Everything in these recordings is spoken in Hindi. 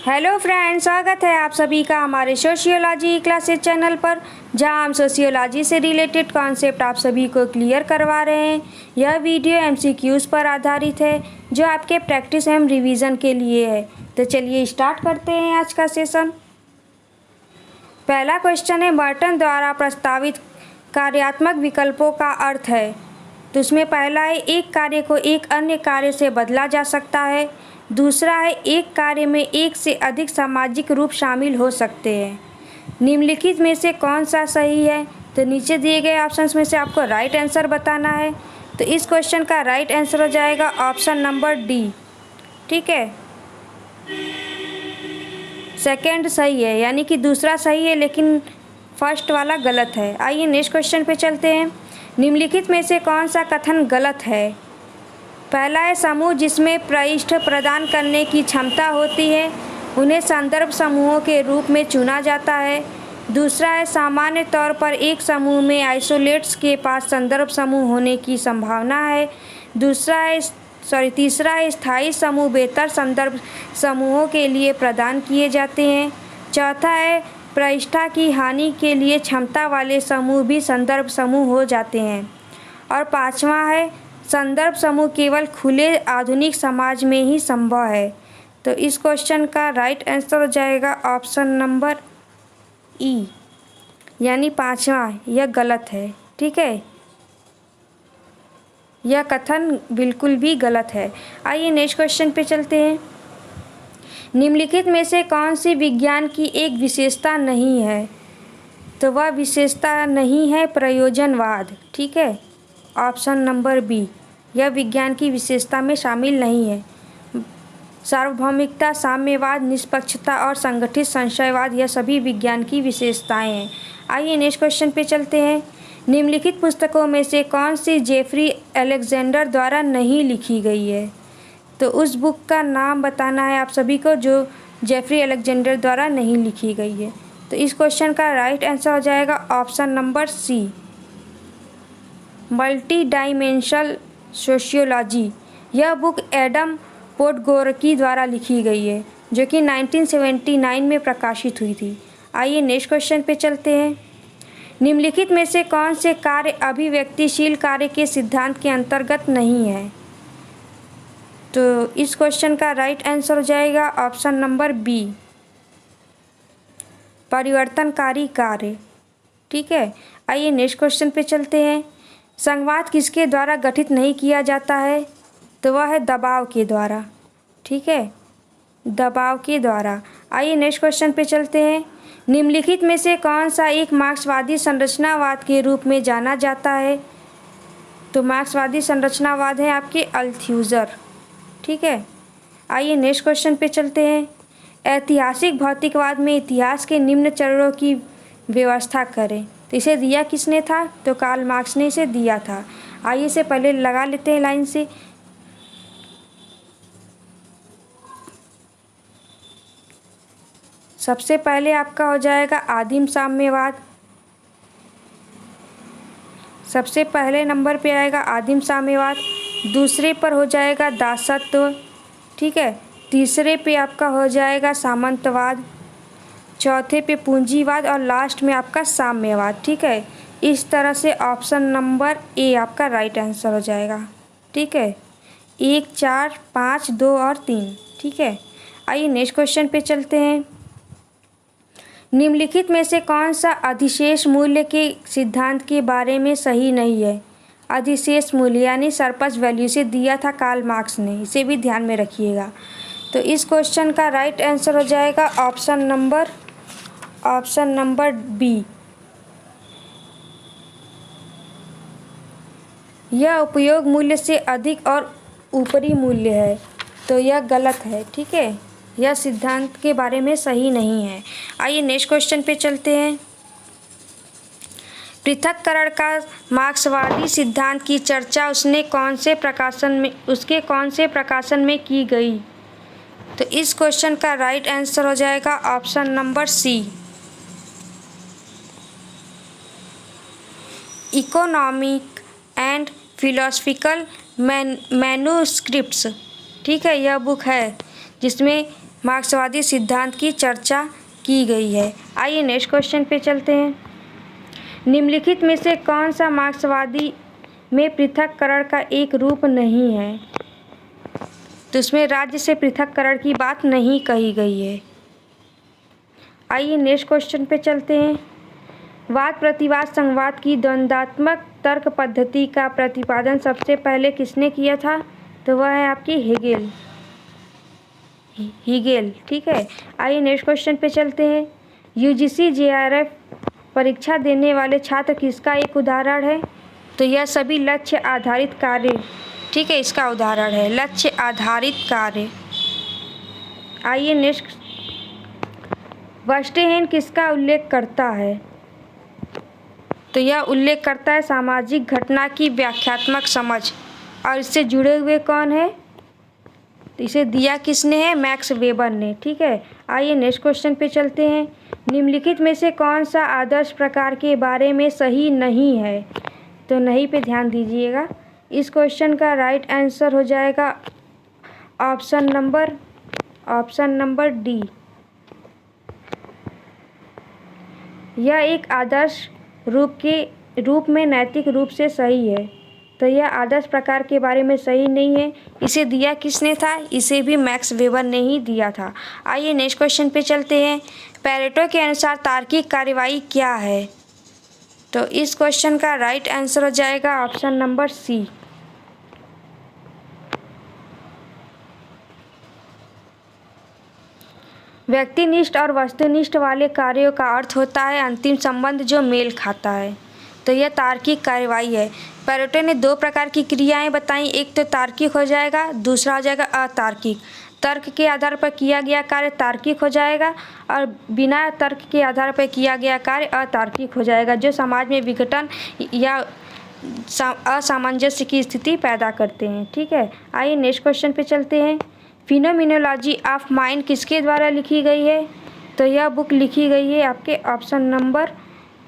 हेलो फ्रेंड्स, स्वागत है आप सभी का हमारे सोशियोलॉजी क्लासेस चैनल पर, जहां हम सोशियोलॉजी से रिलेटेड कॉन्सेप्ट आप सभी को क्लियर करवा रहे हैं। यह वीडियो एमसीक्यूज़ पर आधारित है जो आपके प्रैक्टिस एवं रिवीजन के लिए है। तो चलिए स्टार्ट करते हैं आज का सेशन। पहला क्वेश्चन है, बर्टन द्वारा प्रस्तावित कार्यात्मक विकल्पों का अर्थ है। तो उसमें पहला है, एक कार्य को एक अन्य कार्य से बदला जा सकता है। दूसरा है, एक कार्य में एक से अधिक सामाजिक रूप शामिल हो सकते हैं। निम्नलिखित में से कौन सा सही है? तो नीचे दिए गए ऑप्शंस में से आपको राइट आंसर बताना है। तो इस क्वेश्चन का राइट आंसर हो जाएगा ऑप्शन नंबर डी। ठीक है, सेकंड सही है, यानी कि दूसरा सही है लेकिन फर्स्ट वाला गलत है। आइए नेक्स्ट क्वेश्चन पे चलते हैं। निम्नलिखित में से कौन सा कथन गलत है? पहला है, समूह जिसमें पृष्ठ प्रदान करने की क्षमता होती है उन्हें संदर्भ समूहों के रूप में चुना जाता है। दूसरा है, सामान्य तौर पर एक समूह में आइसोलेट्स के पास संदर्भ समूह होने की संभावना है। तीसरा है, स्थायी समूह बेहतर संदर्भ समूहों के लिए प्रदान किए जाते हैं। चौथा है, प्रतिष्ठा की हानि के लिए क्षमता वाले समूह भी संदर्भ समूह हो जाते हैं। और पांचवा है, संदर्भ समूह केवल खुले आधुनिक समाज में ही संभव है। तो इस क्वेश्चन का राइट आंसर हो जाएगा ऑप्शन नंबर ई, यानी पांचवा, यह गलत है। ठीक है, यह कथन बिल्कुल भी गलत है। आइए नेक्स्ट क्वेश्चन पे चलते हैं। निम्नलिखित में से कौन सी विज्ञान की एक विशेषता नहीं है? तो वह विशेषता नहीं है प्रयोजनवाद। ठीक है, ऑप्शन नंबर बी, यह विज्ञान की विशेषता में शामिल नहीं है। सार्वभौमिकता, साम्यवाद, निष्पक्षता और संगठित संशयवाद, यह सभी विज्ञान की विशेषताएं हैं। आइए नेक्स्ट क्वेश्चन पे चलते हैं। निम्नलिखित पुस्तकों में से कौन सी जेफरी अलेक्जेंडर द्वारा नहीं लिखी गई है? तो उस बुक का नाम बताना है आप सभी को जो जेफरी अलेक्जेंडर द्वारा नहीं लिखी गई है। तो इस क्वेश्चन का राइट आंसर हो जाएगा option number C, multidimensional sociology. यह बुक एडम पोडगोरकी द्वारा लिखी गई है जो कि 1979 में प्रकाशित हुई थी। आइए नेक्स्ट क्वेश्चन पे चलते हैं। निम्नलिखित में से कौन से कार्य अभिव्यक्तिशील कार्य के सिद्धांत के अंतर्गत नहीं है? तो इस क्वेश्चन का राइट आंसर हो जाएगा ऑप्शन नंबर बी, परिवर्तनकारी कार्य। ठीक है, आइए नेक्स्ट क्वेश्चन पे चलते हैं। संवाद किसके द्वारा गठित नहीं किया जाता है? तो वह है दबाव के द्वारा। ठीक है, दबाव के द्वारा। आइए नेक्स्ट क्वेश्चन पे चलते हैं। निम्नलिखित में से कौन सा एक मार्क्सवादी संरचनावाद के रूप में जाना जाता है? तो मार्क्सवादी संरचनावाद है आपके अल्थ्यूज़र। ठीक है, आइए नेक्स्ट क्वेश्चन पे चलते हैं। ऐतिहासिक भौतिकवाद में इतिहास के निम्न चरणों की व्यवस्था करें। तो इसे दिया किसने था? तो कार्ल मार्क्स ने इसे दिया था। आइए इसे पहले लगा लेते हैं लाइन से। सबसे पहले आपका हो जाएगा आदिम साम्यवाद। सबसे पहले नंबर पे आएगा आदिम साम्यवाद। दूसरे पर हो जाएगा दासत्व। ठीक है, तीसरे पे आपका हो जाएगा सामंतवाद। चौथे पे पूंजीवाद और लास्ट में आपका साम्यवाद। ठीक है, इस तरह से ऑप्शन नंबर ए आपका राइट आंसर हो जाएगा। ठीक है, 1, 4, 5, 2 और 3। ठीक है, आइए नेक्स्ट क्वेश्चन पे चलते हैं। निम्नलिखित में से कौन सा अधिशेष मूल्य के सिद्धांत के बारे में सही नहीं है? अधिशेष मूल्य यानी सरप्लस वैल्यू से दिया था कार्ल मार्क्स ने, इसे भी ध्यान में रखिएगा। तो इस क्वेश्चन का राइट आंसर हो जाएगा ऑप्शन नंबर बी, यह उपयोग मूल्य से अधिक और ऊपरी मूल्य है। तो यह गलत है। ठीक है, यह सिद्धांत के बारे में सही नहीं है। आइए नेक्स्ट क्वेश्चन पे चलते हैं। पृथक्करण का मार्क्सवादी सिद्धांत की चर्चा उसके कौन से प्रकाशन में की गई? तो इस क्वेश्चन का राइट आंसर हो जाएगा option number C, economic and philosophical manuscripts. ठीक है, यह बुक है जिसमें मार्क्सवादी सिद्धांत की चर्चा की गई है। आइए नेक्स्ट क्वेश्चन पे चलते हैं। निम्नलिखित में से कौन सा मार्क्सवादी में पृथक्करण का एक रूप नहीं है? तो इसमें राज्य से पृथक्करण की बात नहीं कही गई है। आइए नेक्स्ट क्वेश्चन पे चलते हैं। वाद प्रतिवाद संवाद की द्वंद्वात्मक तर्क पद्धति का प्रतिपादन सबसे पहले किसने किया था? तो वह है आपकी हीगेल। ठीक है। आइए नेक्स्ट क्वेश्चन पे चलते हैं। यूजीसी जेआरएफ परीक्षा देने वाले छात्र किसका एक उदाहरण है? तो यह सभी लक्ष्य आधारित कार्य, ठीक है, इसका उदाहरण है, लक्ष्य आधारित कार्य। आइए नेक्स्ट, वर्स्टेहेन किसका उल्लेख करता है? तो यह उल्लेख करता है सामाजिक घटना की व्याख्यात्मक समझ। और इससे जुड़े हुए कौन है? तो इसे दिया किसने है? मैक्स वेबर ने। ठीक है। आइए नेक्स्ट क्वेश्चन पे चलते हैं। निम्नलिखित में से कौन सा आदर्श प्रकार के बारे में सही नहीं है? तो नहीं पे ध्यान दीजिएगा। इस क्वेश्चन का राइट आंसर हो जाएगा ऑप्शन नंबर डी। यह एक आदर्श रूप में नैतिक रूप से सही है। तो यह आदर्श प्रकार के बारे में सही नहीं है। इसे दिया किसने था? इसे भी मैक्स वेबर ने ही दिया था। आइए नेक्स्ट क्वेश्चन पे चलते हैं। पेरेटो के अनुसार तार्किक कार्रवाई क्या है? तो इस क्वेश्चन का राइट आंसर हो जाएगा ऑप्शन नंबर सी। व्यक्तिनिष्ठ और वस्तुनिष्ठ वाले कार्यों का अर्थ होता है अंतिम संबंध जो मेल खाता है। तो यह तार्किक कार्रवाई है। पेरेटो ने दो प्रकार की क्रियाएं बताई, एक तो तार्किक हो जाएगा, दूसरा हो जाएगा अतार्किक। तर्क के आधार पर किया गया कार्य तार्किक हो जाएगा और बिना तर्क के आधार पर किया गया कार्य अतार्किक हो जाएगा, जो समाज में विघटन या असामंजस्य की स्थिति पैदा करते हैं। ठीक है। आइए नेक्स्ट क्वेश्चन पे चलते हैं। फिनोमिनोलॉजी ऑफ माइंड किसके द्वारा लिखी गई है? तो यह बुक लिखी गई है आपके ऑप्शन नंबर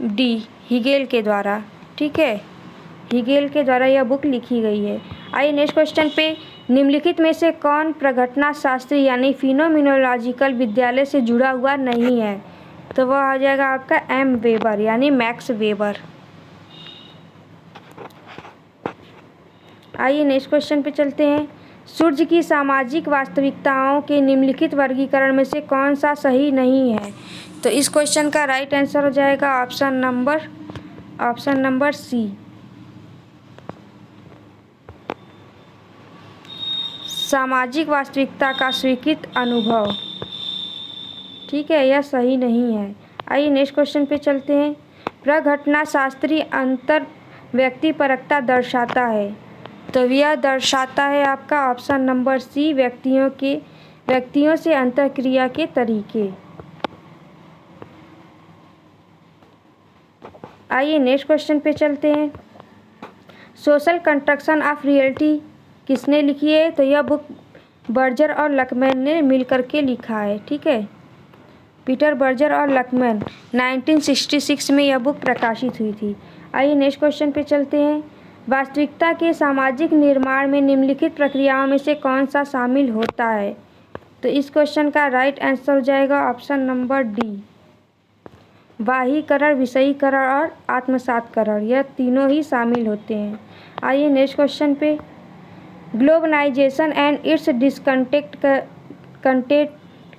डी, हीगेल के द्वारा। ठीक है, हीगेल के द्वारा यह बुक लिखी गई है। आइए नेक्स्ट क्वेश्चन पे। निम्नलिखित में से कौन प्रघटना शास्त्री यानी फिनोमिनोलॉजिकल विद्यालय से जुड़ा हुआ नहीं है? तो वह आ जाएगा आपका एम वेबर यानी मैक्स वेबर। आइए नेक्स्ट क्वेश्चन पे चलते हैं। सूर्य की सामाजिक वास्तविकताओं के निम्नलिखित वर्गीकरण में से कौन सा सही नहीं है? तो इस क्वेश्चन का राइट आंसर हो जाएगा ऑप्शन नंबर सी। सामाजिक वास्तविकता का स्वीकृत अनुभव। ठीक है, यह सही नहीं है। आइए नेक्स्ट क्वेश्चन पे चलते हैं। प्रघटना शास्त्री अंतर व्यक्तिपरकता दर्शाता है। तो यह दर्शाता है आपका ऑप्शन नंबर सी, व्यक्तियों से अंतःक्रिया के तरीके। आइए नेक्स्ट क्वेश्चन पे चलते हैं। सोशल कंस्ट्रक्शन ऑफ रियलिटी किसने लिखी है? तो यह बुक बर्जर और लकमैन ने मिलकर के लिखा है। ठीक है, पीटर बर्जर और लकमैन 1966 में यह बुक प्रकाशित हुई थी। आइए नेक्स्ट क्वेश्चन पे चलते हैं। वास्तविकता के सामाजिक निर्माण में निम्नलिखित प्रक्रियाओं में से कौन सा शामिल होता है? तो इस क्वेश्चन का राइट आंसर हो जाएगा ऑप्शन नंबर डी, बाह्यीकरण, विषयीकरण और आत्मसातकरण, यह तीनों ही शामिल होते हैं। आइए नेक्स्ट क्वेश्चन पे। ग्लोबलाइजेशन एंड इट्स डिसकंटेंट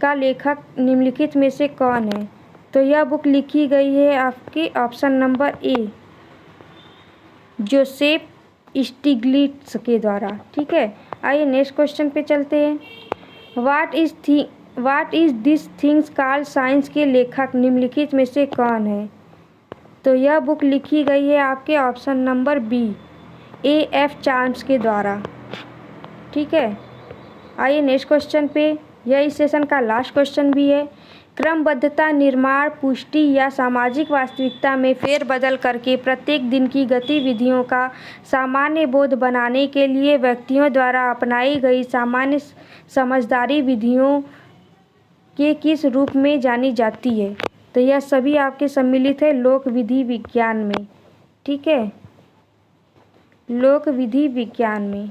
का लेखक निम्नलिखित में से कौन है? तो यह बुक लिखी गई है आपकी option number A, Joseph Stiglitz के द्वारा। ठीक है। आइए नेक्स्ट क्वेश्चन पे चलते हैं। What is this things called science के लेखक निम्नलिखित में से कौन है? तो यह बुक लिखी गई है आपके option number B, A.F. Charles के द्वारा। ठीक है। आइए नेक्स्ट क्वेश्चन पे। यह इस सेशन का लास्ट क्वेश्चन भी है। क्रमबद्धता, निर्माण, पुष्टि या सामाजिक वास्तविकता में फेरबदल करके प्रत्येक दिन की गतिविधियों का सामान्य बोध बनाने के लिए व्यक्तियों द्वारा अपनाई गई सामान्य समझदारी विधियों के किस रूप में जानी जाती है? तो यह सभी आपके सम्मिलित है लोक विधि विज्ञान में। ठीक है, लोक विधि विज्ञान में।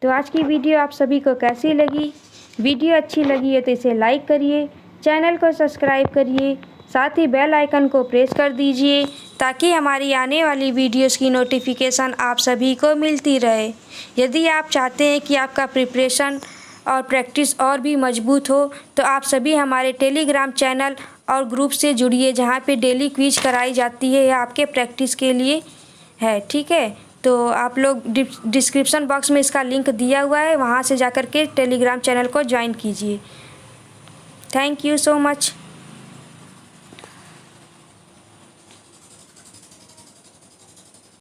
तो आज की वीडियो आप सभी को कैसी लगी वीडियो अच्छी लगी है तो इसे लाइक करिए, चैनल को सब्सक्राइब करिए, साथ ही बेल आइकन को प्रेस कर दीजिए ताकि हमारी आने वाली वीडियोस की नोटिफिकेशन आप सभी को मिलती रहे। यदि आप चाहते हैं कि आपका प्रिपरेशन और प्रैक्टिस और भी मजबूत हो तो आप सभी हमारे टेलीग्राम चैनल और ग्रुप से जुड़िए, जहां पे डेली क्विज कराई जाती है, यह आपके प्रैक्टिस के लिए है। ठीक है, तो आप लोग डिस्क्रिप्शन बॉक्स में इसका लिंक दिया हुआ है, वहां से जाकर के टेलीग्राम चैनल को ज्वाइन कीजिए। Thank you so much.